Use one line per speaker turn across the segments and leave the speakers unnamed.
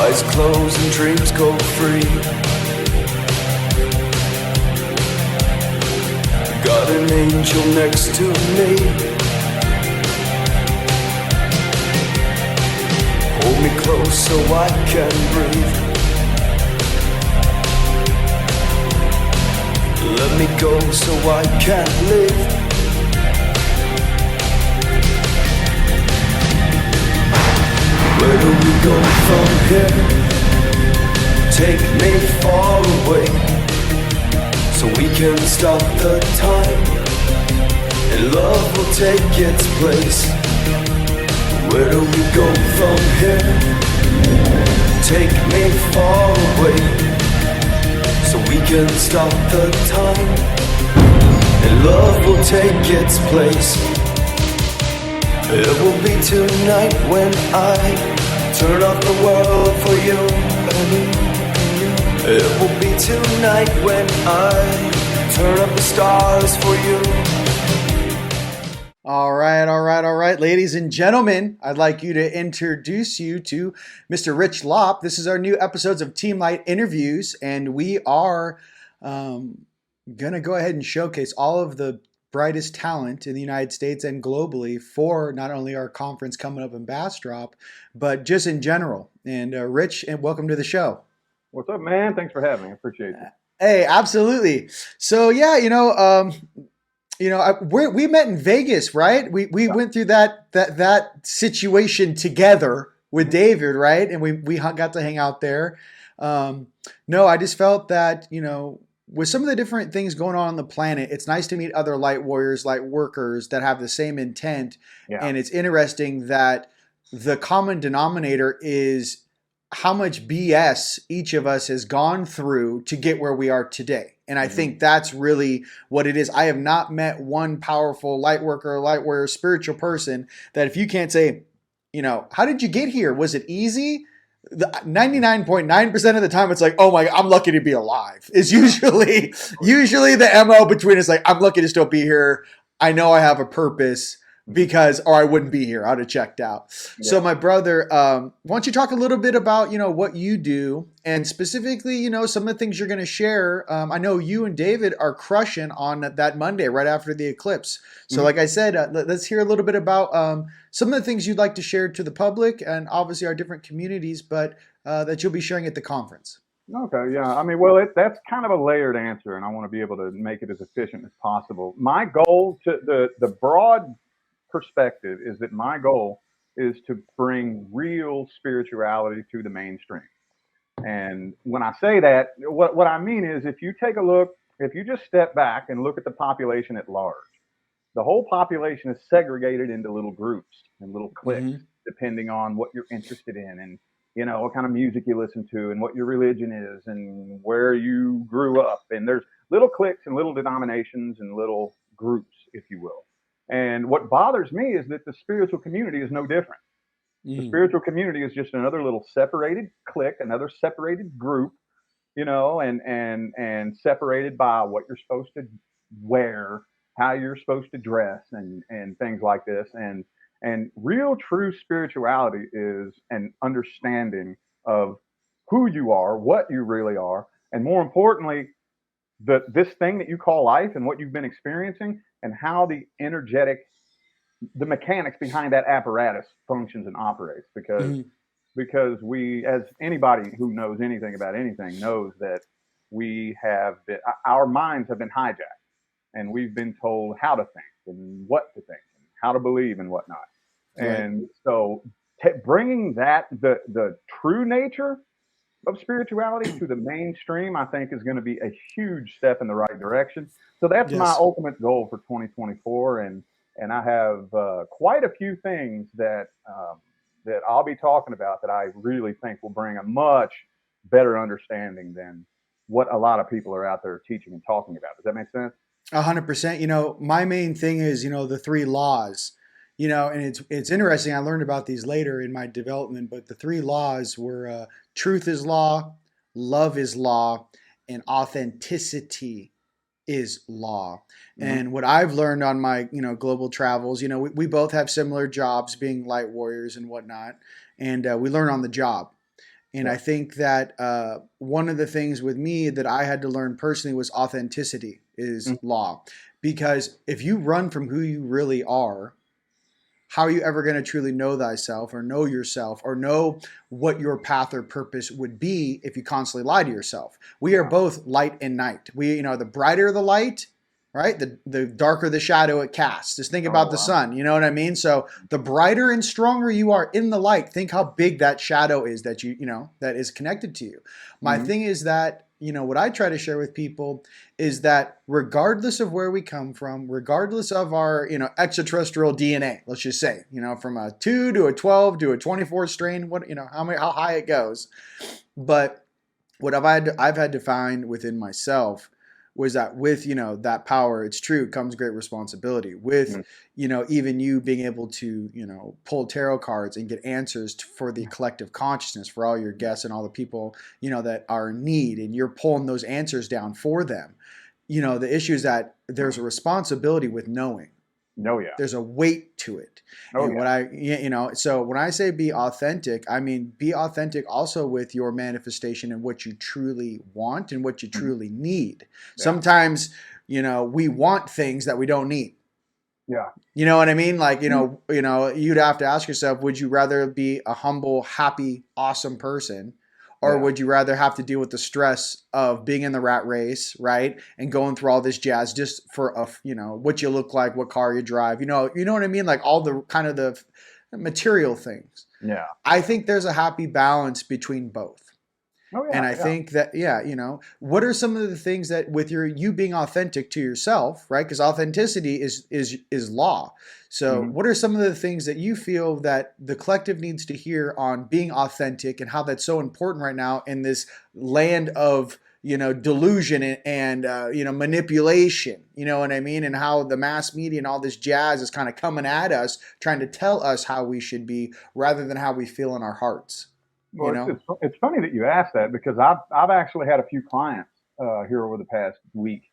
Eyes closed and dreams go free. Got an angel next to me. Hold me close so I can breathe. Let me go so I can live. Where do we go from here? Take me far away, so we can stop the time, and love will take its place. Where do we go from here? Take me far away, so we can stop the time, and love will take its place. It will be tonight when I turn off the world for you. It will be tonight when I turn up the stars for you.
All right, ladies and gentlemen, I'd like you to introduce you to Mr. Rich Lop. This is our new episodes of Team Light interviews, and we are gonna go ahead and showcase all of the brightest talent in the United States and globally for not only our conference coming up in Bastrop, but just in general. And Rich, and welcome to the show.
What's up, man? Thanks for having me. I appreciate it.
Hey, absolutely. So yeah, we met in Vegas, right? We went through that situation together with David, right? And we got to hang out there. No, I just felt that, with some of the different things going on the planet, it's nice to meet other light warriors, light workers that have the same intent. Yeah. And it's interesting that the common denominator is how much BS each of us has gone through to get where we are today. And I think that's really what it is. I have not met one powerful light worker, light warrior, spiritual person that if you can't say, how did you get here? Was it easy? 99.9% of the time it's like, oh my, I'm lucky to be alive is usually the MO between us. Like, I'm lucky to still be here. I know I have a purpose or I wouldn't be here. I'd have checked out. Yeah. So my brother, why don't you talk a little bit about, what you do and specifically, some of the things you're going to share. I know you and David are crushing on that Monday right after the eclipse. So like I said, let's hear a little bit about some of the things you'd like to share to the public and obviously our different communities, but that you'll be sharing at the conference.
Okay, yeah. I mean, well, that's kind of a layered answer, and I want to be able to make it as efficient as possible. My goal to the broad perspective is that my goal is to bring real spirituality to the mainstream. And when I say that, what I mean is if you just step back and look at the population at large, the whole population is segregated into little groups and little cliques, depending on what you're interested in and, what kind of music you listen to and what your religion is and where you grew up. And there's little cliques and little denominations and little groups, if you will. And what bothers me is that the spiritual community is no different. The spiritual community is just another little separated clique, another separated group, and separated by what you're supposed to wear, how you're supposed to dress, and things like this. And real true spirituality is an understanding of who you are, what you really are, and more importantly, this thing that you call life and what you've been experiencing and how the mechanics behind that apparatus functions and operates. Because we, as anybody who knows anything about anything knows that our minds have been hijacked and we've been told how to think and what to think and how to believe and whatnot. Right. And so bringing the true nature of spirituality to the mainstream, I think is going to be a huge step in the right direction. So that's my ultimate goal for 2024. And I have quite a few things that I'll be talking about that I really think will bring a much better understanding than what a lot of people are out there teaching and talking about. Does that make sense?
100%. My main thing is, the 3 laws, and it's interesting. I learned about these later in my development, but the 3 laws were truth is law, love is law, and authenticity is law. And what I've learned on my, global travels, we both have similar jobs being light warriors and whatnot. And we learn on the job. And I think that one of the things with me that I had to learn personally was authenticity is law. Because if you run from who you really are, how are you ever going to truly know thyself or know yourself or know what your path or purpose would be if you constantly lie to yourself? We are both light and night. The brighter the light, right? The darker the shadow it casts. Just think about the sun. You know what I mean? So the brighter and stronger you are in the light, think how big that shadow is that that is connected to you. My thing is that, what I try to share with people is that regardless of where we come from, regardless of our, extraterrestrial DNA, let's just say, from a 2 to a 12 to a 24 strain, how high it goes. But what I've had to find within myself was that with, that power, it's true, comes great responsibility. With, even you being able to, pull tarot cards and get answers for the collective consciousness for all your guests and all the people, that are in need, and you're pulling those answers down for them. The issue is that there's a responsibility with knowing.
Oh, yeah.
There's a weight to it. So when I say be authentic, I mean be authentic also with your manifestation and what you truly want and what you truly need. Yeah. Sometimes, we want things that we don't need.
Yeah.
You know what I mean? Like, you'd have to ask yourself, would you rather be a humble, happy, awesome person? Or would you rather have to deal with the stress of being in the rat race, right? And going through all this jazz just for what you look like, what car you drive, you know what I mean? Like all the kind of the material things.
Yeah.
I think there's a happy balance between both.
Oh, yeah,
and I think that, what are some of the things that with you being authentic to yourself, right? Because authenticity is law. So what are some of the things that you feel that the collective needs to hear on being authentic and how that's so important right now in this land of, delusion and manipulation, you know what I mean? And how the mass media and all this jazz is kind of coming at us, trying to tell us how we should be rather than how we feel in our hearts.
Well, it's funny that you asked that because I've actually had a few clients here over the past week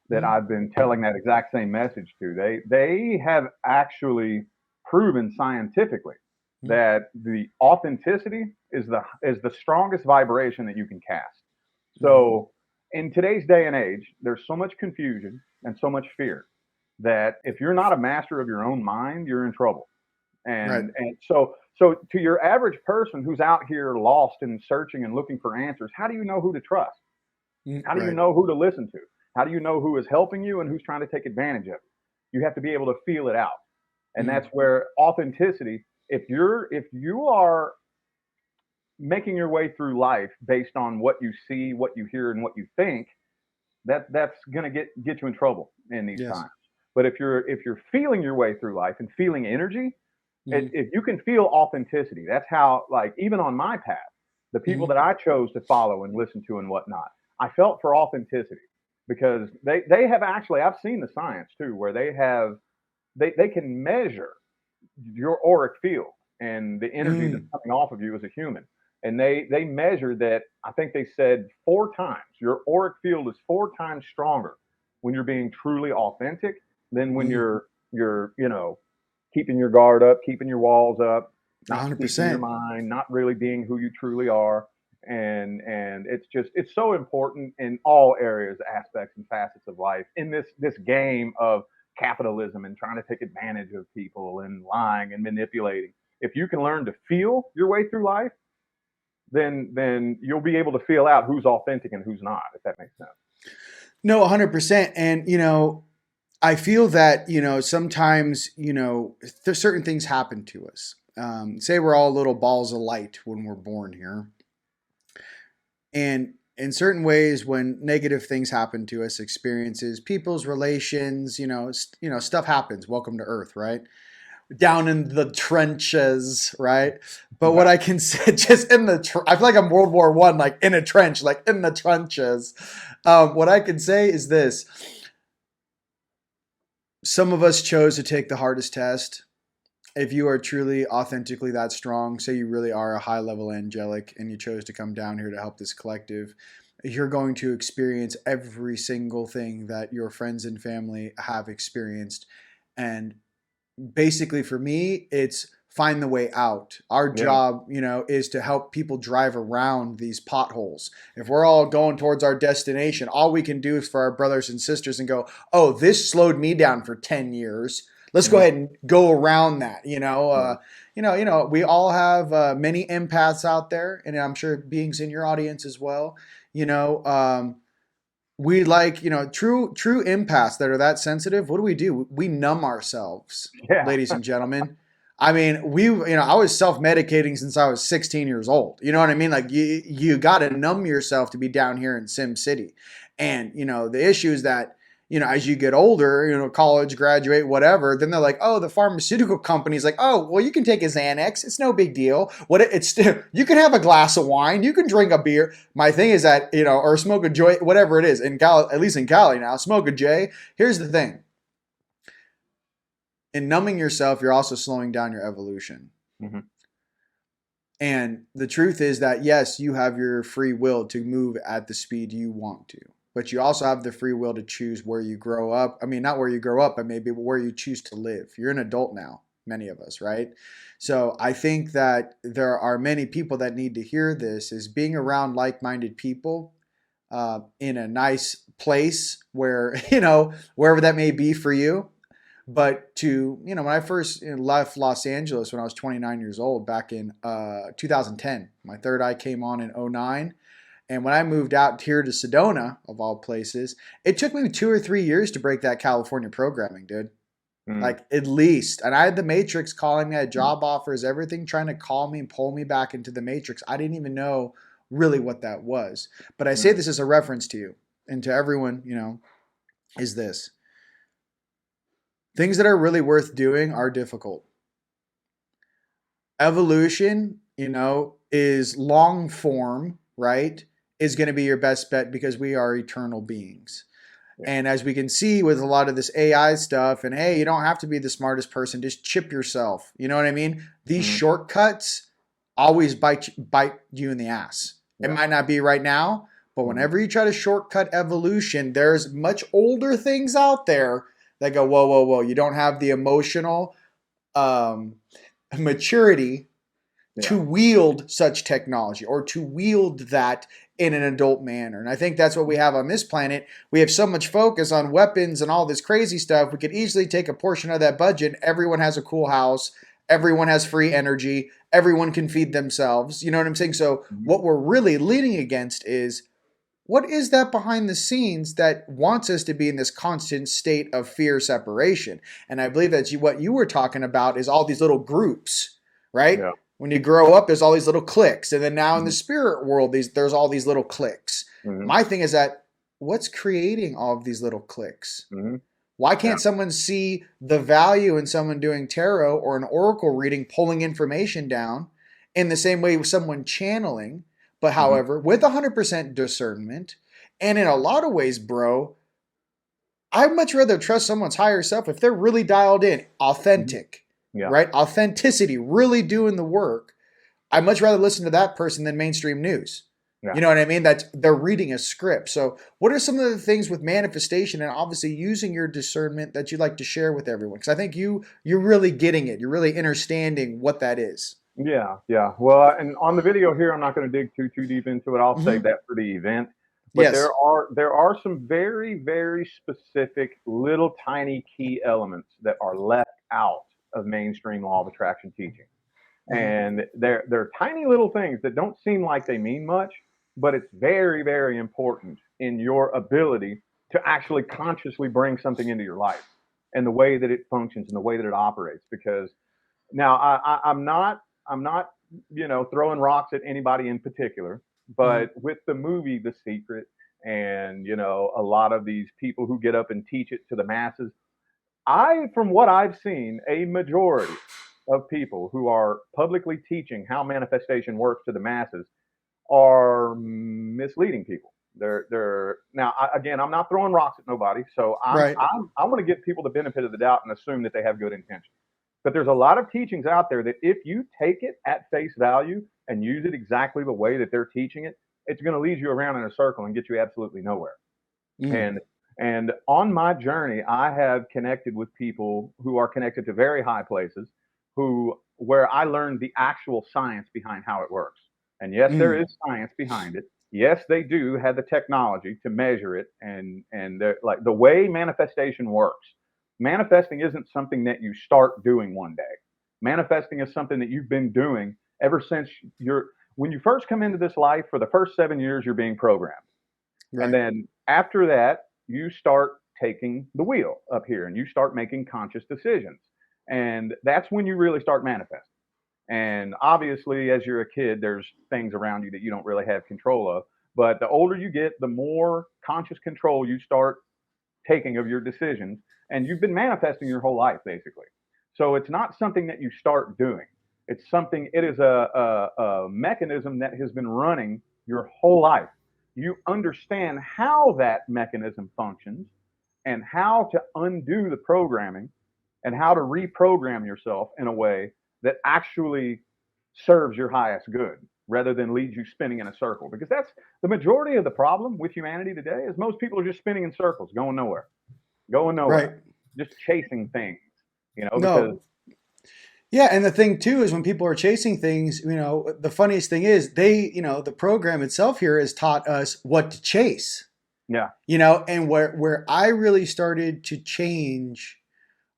that I've been telling that exact same message to. They have actually proven scientifically that the authenticity is the strongest vibration that you can cast. So in today's day and age, there's so much confusion and so much fear that if you're not a master of your own mind, you're in trouble. And so to your average person who's out here lost and searching and looking for answers, how do you know who to trust? How do you know who to listen to? How do you know who is helping you and who's trying to take advantage of you? You have to be able to feel it out. And that's where authenticity, if you are making your way through life based on what you see, what you hear, and what you think, that's going to get you in trouble in these times. But if you're feeling your way through life and feeling energy, if you can feel authenticity, that's how, like, even on my path, the people that I chose to follow and listen to and whatnot, I felt for authenticity because they have actually, I've seen the science too, where they can measure your auric field and the energy that's coming off of you as a human. And they measure that, I think they said 4 times, your auric field is 4 times stronger when you're being truly authentic than when you're keeping your guard up, keeping your walls up, not
100%.
speaking your mind, not really being who you truly are. And it's so important in all areas, aspects, and facets of life in this game of capitalism and trying to take advantage of people and lying and manipulating. If you can learn to feel your way through life, then you'll be able to feel out who's authentic and who's not, if that makes sense.
No, 100%. And, I feel that, sometimes, there's certain things happen to us. Say we're all little balls of light when we're born here. And in certain ways, when negative things happen to us, experiences, people's relations, stuff happens. Welcome to Earth, right? Down in the trenches, right? But what I can say, just in the, I feel like I'm World War I, like in a trench, like in the trenches. What I can say is this. Some of us chose to take the hardest test. If you are truly authentically that strong, say you really are a high level angelic and you chose to come down here to help this collective, you're going to experience every single thing that your friends and family have experienced. And basically for me, it's find the way out. Our
Yeah.
job, you know, is to help people drive around these potholes. If we're all going towards our destination, all we can do is for our brothers and sisters and go, oh, this slowed me down for 10 years. Let's go ahead and go around that, you know. We all have many empaths out there, and I'm sure beings in your audience as well. You know, we like, you know, true empaths that are that sensitive. What do? We numb ourselves,
Yeah.
ladies and gentlemen. I mean, I was self-medicating since I was 16 years old. You know what I mean? Like you got to numb yourself to be down here in Sim City. And, you know, the issue is that, you know, as you get older, you know, college, graduate, whatever, then they're like, oh, the pharmaceutical company's like, oh, well, you can take a Xanax. It's no big deal. You can have a glass of wine. You can drink a beer. My thing is that, you know, or smoke a joint, whatever it is, at least in Cali now, smoke a J. Here's the thing. In numbing yourself, you're also slowing down your evolution.
Mm-hmm.
And the truth is that, yes, you have your free will to move at the speed you want to, but you also have the free will to choose where you grow up. I mean, not where you grow up, but maybe where you choose to live. You're an adult now, many of us, right? So I think that there are many people that need to hear this, is being around like-minded people in a nice place where, you know, wherever that may be for you. But when I first left Los Angeles when I was 29 years old back in 2010, my third eye came on in 2009. And when I moved out here to Sedona, of all places, it took me 2 or 3 years to break that California programming, dude. Like at least. And I had the Matrix calling me, I had job offers, everything trying to call me and pull me back into the Matrix. I didn't even know really what that was. But I say this as a reference to you and to everyone, you know, is this. Things that are really worth doing are difficult. Evolution, you know, is long form, right? Is going to be your best bet because we are eternal beings. Yeah. And as we can see with a lot of this AI stuff, and hey, you don't have to be the smartest person, just chip yourself. You know what I mean? These shortcuts always bite you in the ass. Yeah. It might not be right now, but whenever you try to shortcut evolution, there's much older things out there that go, whoa, whoa, whoa. You don't have the emotional maturity to wield such technology or to wield that in an adult manner. And I think that's what we have on this planet. We have so much focus on weapons and all this crazy stuff. We could easily take a portion of that budget. Everyone has a cool house. Everyone has free energy. Everyone can feed themselves. You know what I'm saying? So what we're really leaning against is, what is that behind the scenes that wants us to be in this constant state of fear separation? And I believe that what you were talking about is all these little groups, right? Yeah. When you grow up, there's all these little cliques. And then now in the spirit world, there's all these little cliques. My thing is that what's creating all of these little cliques? Why can't someone see the value in someone doing tarot or an oracle reading, pulling information down in the same way with someone channeling? But however, with 100% discernment, and in a lot of ways, bro, I'd much rather trust someone's higher self if they're really dialed in, authentic, right? Authenticity, really doing the work. I'd much rather listen to that person than mainstream news. Yeah. You know what I mean? They're reading a script. So what are some of the things with manifestation and obviously using your discernment that you'd like to share with everyone? Because I think you're really getting it. You're really understanding what that is.
Yeah. Well, and on the video here, I'm not going to dig too deep into it. I'll save that for the event. But there are some very, very specific little tiny key elements that are left out of mainstream law of attraction teaching. And they're tiny little things that don't seem like they mean much, but it's very, very important in your ability to actually consciously bring something into your life and the way that it functions and the way that it operates. Because now I'm not, you know, throwing rocks at anybody in particular, but with the movie The Secret and, you know, a lot of these people who get up and teach it to the masses, from what I've seen, a majority of people who are publicly teaching how manifestation works to the masses are misleading people. They're now, again, I'm not throwing rocks at nobody, so I want to give people the benefit of the doubt and assume that they have good intentions. But there's a lot of teachings out there that if you take it at face value and use it exactly the way that they're teaching it, it's going to lead you around in a circle and get you absolutely nowhere. And on my journey, I have connected with people who are connected to very high places who where I learned the actual science behind how it works. And yes, there
Mm.
is science behind it. Yes, they do have the technology to measure it, and like the way manifestation works. Manifesting isn't something that you start doing one day. Manifesting is something that you've been doing ever since when you first come into this life. For the first 7 years, you're being programmed, and
Right.
then after that, you start taking the wheel up here, and you start making conscious decisions, and that's when you really start manifesting. And obviously, as you're a kid, there's things around you that you don't really have control of. But the older you get, the more conscious control you start taking of your decisions. And you've been manifesting your whole life, basically. So it's not something that you start doing. It is a mechanism that has been running your whole life. You understand how that mechanism functions and how to undo the programming and how to reprogram yourself in a way that actually serves your highest good rather than leads you spinning in a circle. Because that's the majority of the problem with humanity today is most people are just spinning in circles, going
Right.
nowhere, just chasing things, because
No. Yeah, and the thing too is when people are chasing things, the funniest thing is the program itself here has taught us what to chase.
yeah,
And where I really started to change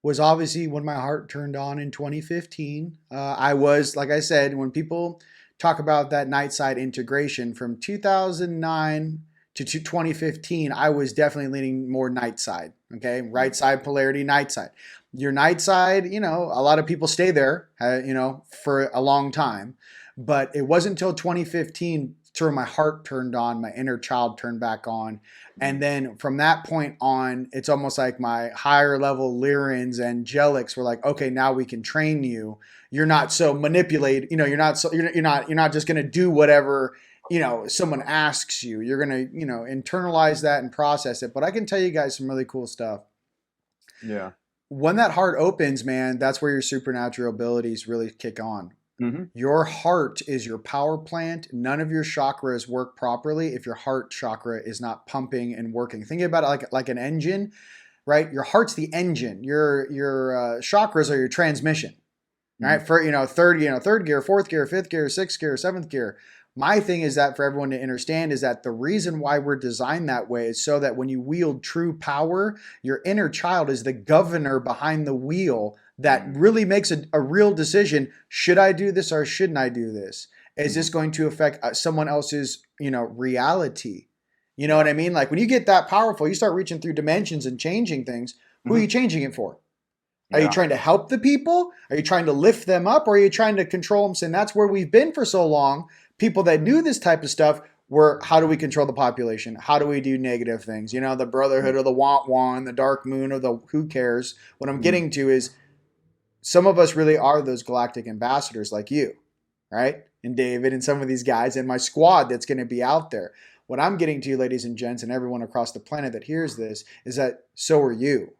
was obviously when my heart turned on in 2015. I was, like I said, when people talk about that night side integration from 2009 to 2015, I was definitely leaning more night side. Okay, right side polarity, night side. Your night side, a lot of people stay there, for a long time. But it wasn't until 2015 till my heart turned on, my inner child turned back on. And then from that point on, it's almost like my higher level Lyrans, angelics were like, okay, now we can train you. You're not so manipulated. You're not just going to do whatever, someone asks you. You're going to, internalize that and process it. But I can tell you guys some really cool stuff.
yeah,
When that heart opens, man, that's where your supernatural abilities really kick on.
hmm
Your heart is your power plant. None of your chakras work properly if your heart chakra is not pumping and working. Think about it like an engine, right? Your heart's the engine. Your chakras are your transmission,
hmm
right? For third gear, fourth gear, fifth gear, sixth gear, seventh gear. My thing is that for everyone to understand is that the reason why we're designed that way is so that when you wield true power, your inner child is the governor behind the wheel that really makes a real decision. Should I do this or shouldn't I do this? Is this going to affect someone else's, reality? You know
yeah,
what I mean? Like when you get that powerful, you start reaching through dimensions and changing things. Who are
hmm
you changing it for? Are you
yeah,
trying to help the people? Are you trying to lift them up? Or are you trying to control them? And that's where we've been for so long. People that knew this type of stuff were, how do we control the population? How do we do negative things? The brotherhood of the want one, the dark moon of the who cares. What I'm
hmm
getting to is some of us really are those galactic ambassadors like you, right? And David and some of these guys and my squad that's going to be out there. What I'm getting to, ladies and gents, and everyone across the planet that hears this, is that so are you.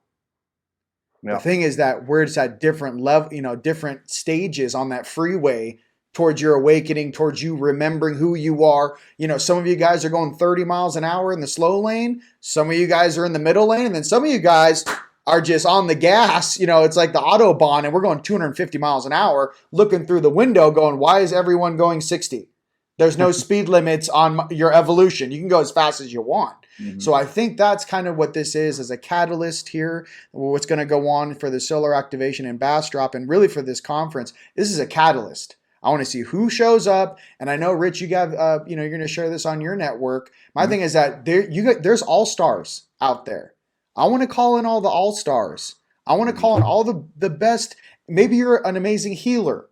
The
yeah,
thing is that we're just at different level, different stages on that freeway towards your awakening, towards you remembering who you are. Some of you guys are going 30 miles an hour in the slow lane. Some of you guys are in the middle lane. And then some of you guys are just on the gas. It's like the Autobahn and we're going 250 miles an hour looking through the window going, why is everyone going 60? There's no speed limits on your evolution. You can go as fast as you want.
hmm
So I think that's kind of what this is as a catalyst here. What's going to go on for the solar activation and Bastrop, and really for this conference. This is a catalyst. I want to see who shows up, and I know Rich, you got you're going to share this on your network. My
hmm
thing is that there's all stars out there. I want to call in all the all stars. I want to
hmm
call in all the best. Maybe you're an amazing healer,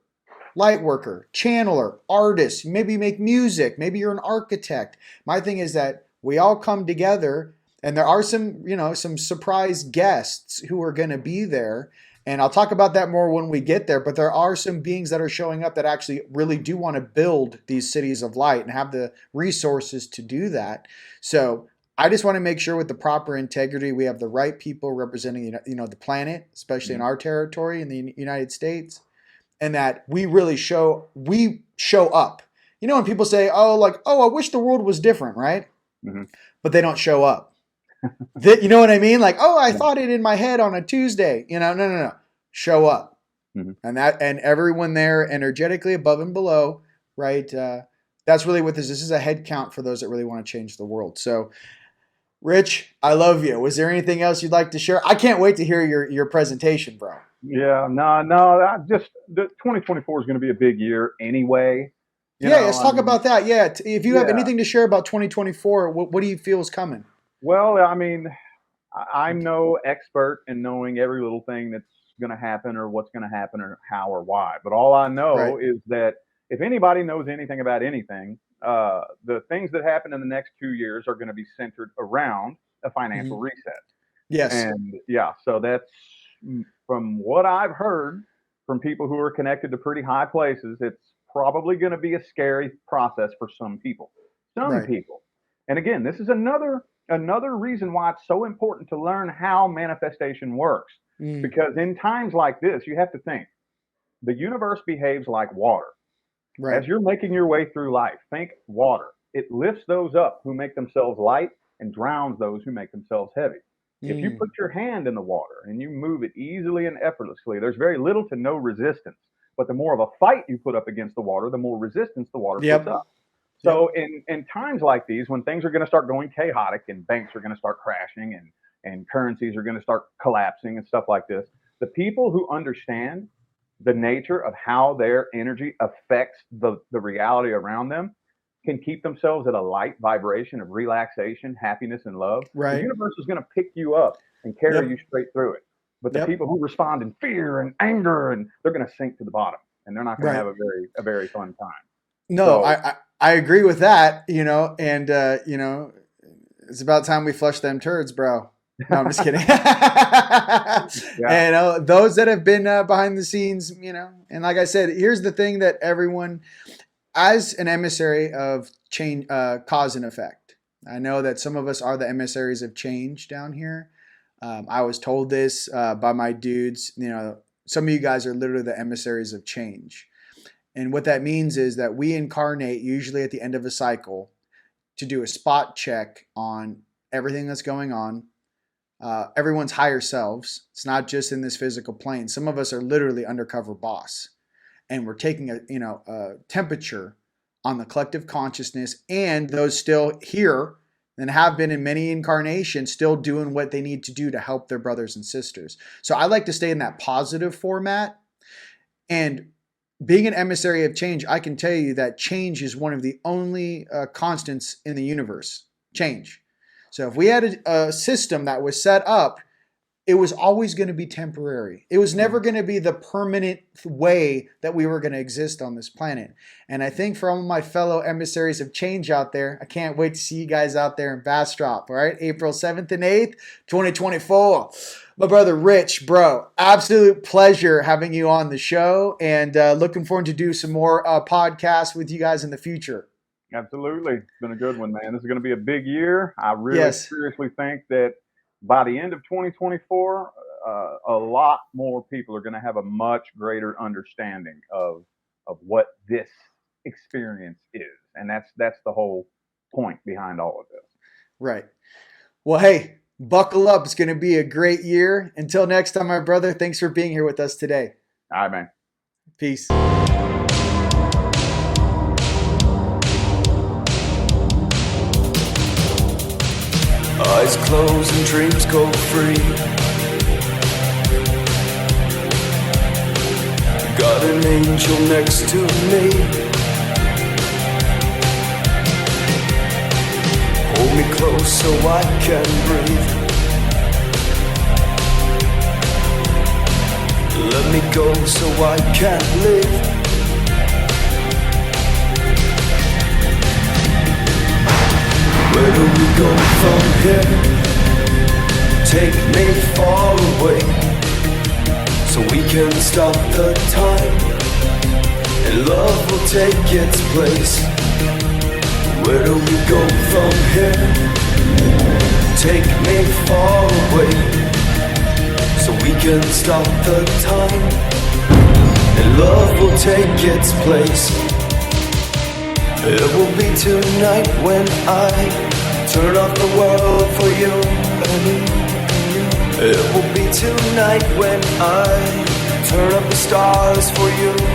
light worker, channeler, artist, maybe you make music, maybe you're an architect. My thing is that we all come together and there are some surprise guests who are going to be there. And I'll talk about that more when we get there, but there are some beings that are showing up that actually really do want to build these cities of light and have the resources to do that. So I just want to make sure with the proper integrity, we have the right people representing, the planet, especially in our territory in the United States, and that we show up. When people say, I wish the world was different, right?
hmm
But they don't show up. You know what I mean? Like, I
yeah,
thought it in my head on a Tuesday. No. Show up.
Mhm.
and everyone there energetically above and below, right? That's really what this is. This is a head count for those that really want to change the world. So, Rich, I love you. Was there anything else you'd like to share? I can't wait to hear your presentation, bro.
Yeah, no, the 2024 is going to be a big year anyway.
Yeah, let's talk about that. Yeah, if you have
yeah.
anything to share about 2024, what do you feel is coming?
Well, I mean, I'm no expert in knowing every little thing that's going to happen or what's going to happen or how or why. But all I know
Right.
is that if anybody knows anything about anything, the things that happen in the next 2 years are going to be centered around a financial reset.
Yes.
And yeah, so that's from what I've heard from people who are connected to pretty high places, it's probably going to be a scary process for some people. Some
Right.
people. And again, this is another reason why it's so important to learn how manifestation works. Because in times like this, you have to think the universe behaves like water.
Right.
As you're making your way through life, think water. It lifts those up who make themselves light and drowns those who make themselves heavy. If you put your hand in the water and you move it easily and effortlessly, there's very little to no resistance. But the more of a fight you put up against the water, the more resistance the water puts up. So in times like these, when things are going to start going chaotic and banks are going to start crashing and currencies are going to start collapsing and stuff like this, the people who understand the nature of how their energy affects the reality around them can keep themselves at a light vibration of relaxation, happiness, and love.
Right.
The universe is going to pick you up and carry you straight through it. But the people who respond in fear and anger, and they're going to sink to the bottom, and they're not going to have a very fun time.
No, so, I agree with that, and it's about time we flush them turds, bro. No, I'm just kidding. And those that have been behind the scenes, and like I said, here's the thing that everyone, as an emissary of change, cause and effect. I know that some of us are the emissaries of change down here. I was told this by my dudes. Some of you guys are literally the emissaries of change. And what that means is that we incarnate usually at the end of a cycle to do a spot check on everything that's going on, everyone's higher selves. It's not just in this physical plane. Some of us are literally undercover boss, and we're taking a temperature on the collective consciousness and those still here and have been in many incarnations still doing what they need to do to help their brothers and sisters. So I like to stay in that positive format. And being an emissary of change, I can tell you that change is one of the only constants in the universe. Change. So if we had a system that was set up, it was always going to be temporary. It was never going to be the permanent way that we were going to exist on this planet. And I think for all of my fellow emissaries of change out there, I can't wait to see you guys out there in Bastrop, all right? April 7th and 8th, 2024. My brother Rich, bro, absolute pleasure having you on the show, and looking forward to do some more podcasts with you guys in the future.
Absolutely. It's been a good one, man. This is going to be a big year. I really seriously think that by the end of 2024, a lot more people are going to have a much greater understanding of what this experience is. And that's the whole point behind all of this.
Right. Well, hey, buckle up. It's going to be a great year. Until next time, my brother, thanks for being here with us today.
All right, man.
Peace.
Eyes closed and dreams go free. Got an angel next to me. Hold me close so I can breathe. Let me go so I can live. Where do we go from here? Take me far away, so we can stop the time, and love will take its place. Where do we go from here? Take me far away, so we can stop the time, and love will take its place. It will be tonight when I turn off the world for you. It will be tonight when I turn up the stars for you.